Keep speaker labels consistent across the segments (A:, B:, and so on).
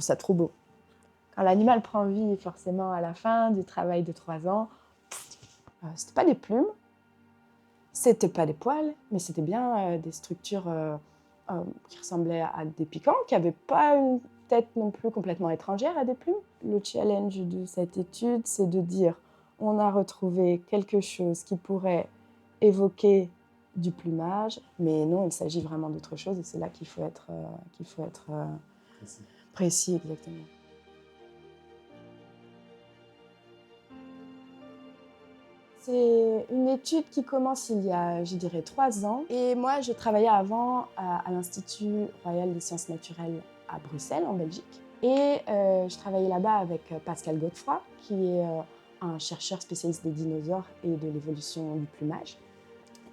A: trouve ça trop beau. Quand l'animal prend vie, forcément, à la fin du travail de 3 ans, c'était pas des plumes, c'était pas des poils, mais c'était bien des structures qui ressemblaient à des piquants, qui n'avaient pas une tête non plus complètement étrangère à des plumes. Le challenge de cette étude, c'est de dire on a retrouvé quelque chose qui pourrait évoquer du plumage, mais non, il s'agit vraiment d'autre chose et c'est là qu'il faut être précis, exactement. C'est une étude qui commence il y a, je dirais, 3 ans. Et moi, je travaillais avant à l'Institut royal des sciences naturelles à Bruxelles, en Belgique. Et je travaillais là-bas avec Pascal Godefroy, qui est un chercheur spécialiste des dinosaures et de l'évolution du plumage.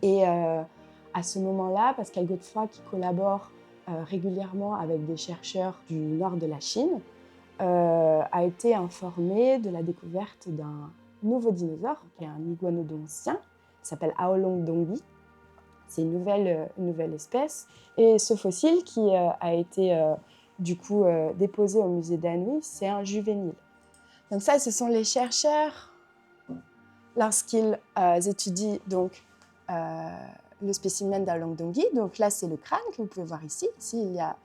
A: Et à ce moment-là, Pascal Godefroy, qui collabore régulièrement avec des chercheurs du nord de la Chine, a été informé de la découverte d'un nouveau dinosaure, qui est un iguanodontien, qui s'appelle Aolongdongyi. C'est une nouvelle espèce. Et ce fossile qui a été déposé au musée d'Anhui, c'est un juvénile. Donc ça, ce sont les chercheurs, lorsqu'ils étudient donc, le spécimen d'Aolongdongyi. Donc là, c'est le crâne que vous pouvez voir ici. Ici, il y a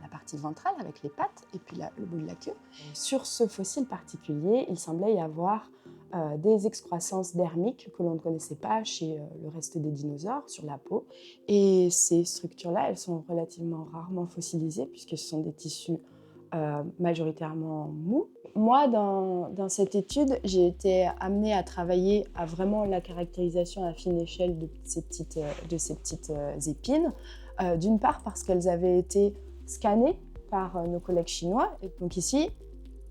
A: la partie ventrale avec les pattes et puis le bout de la queue. Sur ce fossile particulier, il semblait y avoir des excroissances dermiques que l'on ne connaissait pas chez le reste des dinosaures sur la peau. Et ces structures-là, elles sont relativement rarement fossilisées puisque ce sont des tissus majoritairement mous. Moi, dans cette étude, j'ai été amenée à travailler à vraiment la caractérisation à fine échelle de ces petites épines. D'une part parce qu'elles avaient été scannées par nos collègues chinois. Et donc ici,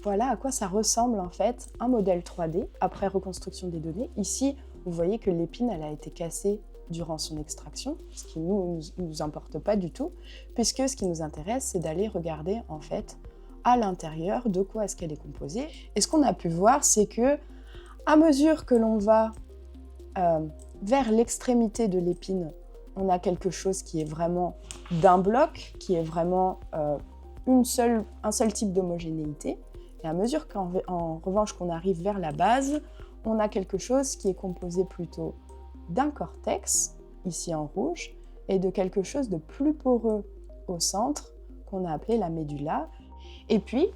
A: voilà à quoi ça ressemble en fait un modèle 3D après reconstruction des données. Ici, vous voyez que l'épine, elle a été cassée durant son extraction, ce qui nous importe pas du tout, puisque ce qui nous intéresse, c'est d'aller regarder en fait à l'intérieur de quoi est-ce qu'elle est composée. Et ce qu'on a pu voir, c'est que à mesure que l'on va vers l'extrémité de l'épine, on a quelque chose qui est vraiment d'un bloc, qui est vraiment un seul type d'homogénéité. Et à mesure qu'en revanche qu'on arrive vers la base, on a quelque chose qui est composé plutôt d'un cortex, ici en rouge, et de quelque chose de plus poreux au centre, qu'on a appelé la médulla. Et puis,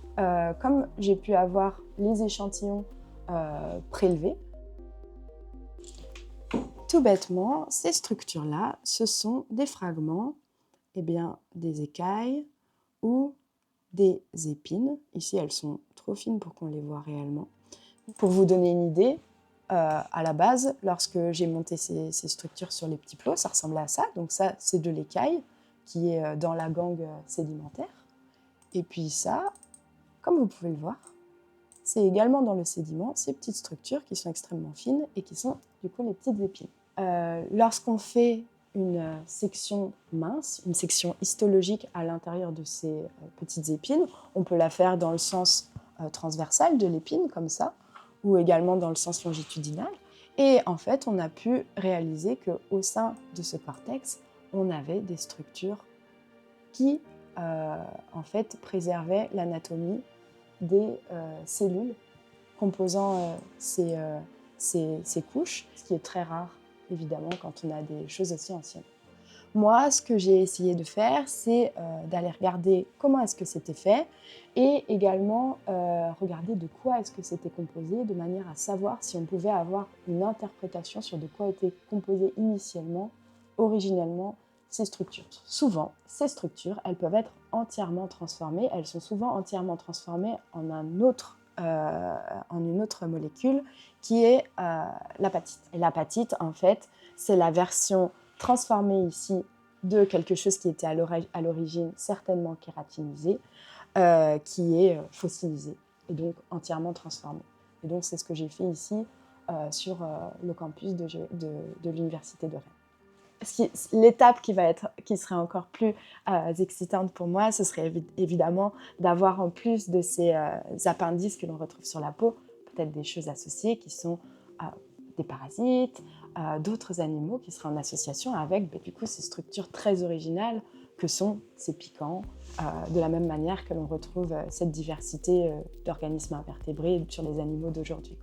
A: comme j'ai pu avoir les échantillons prélevés, tout bêtement, ces structures-là, ce sont des fragments, des écailles ou des épines. Ici, elles sont trop fines pour qu'on les voit réellement. Pour vous donner une idée, à la base, lorsque j'ai monté ces structures sur les petits plots, ça ressemblait à ça. Donc ça, c'est de l'écaille qui est dans la gangue sédimentaire. Et puis ça, comme vous pouvez le voir, c'est également dans le sédiment ces petites structures qui sont extrêmement fines et qui sont du coup les petites épines. Lorsqu'on fait une section mince, une section histologique à l'intérieur de ces petites épines, on peut la faire dans le sens transversal de l'épine, comme ça, ou également dans le sens longitudinal. Et en fait, on a pu réaliser qu'au sein de ce cortex, on avait des structures qui, en fait, préservaient l'anatomie des cellules composant ces couches, ce qui est très rare, évidemment, quand on a des choses aussi anciennes. Moi, ce que j'ai essayé de faire, c'est d'aller regarder comment est-ce que c'était fait et également regarder de quoi est-ce que c'était composé, de manière à savoir si on pouvait avoir une interprétation sur de quoi étaient composées initialement, originellement, ces structures. Souvent, ces structures, elles peuvent être entièrement transformées. Elles sont souvent entièrement transformées en une autre molécule qui est l'apatite. Et l'apatite, en fait, c'est la version transformée ici de quelque chose qui était à l'origine certainement kératinisé, qui est fossilisé et donc entièrement transformé. Et donc c'est ce que j'ai fait ici sur le campus de l'Université de Rennes. L'étape qui serait encore plus excitante pour moi, ce serait évidemment d'avoir en plus de ces appendices que l'on retrouve sur la peau, peut-être des choses associées qui sont des parasites, d'autres animaux qui seraient en association avec du coup, ces structures très originales que sont ces piquants, de la même manière que l'on retrouve cette diversité d'organismes invertébrés sur les animaux d'aujourd'hui.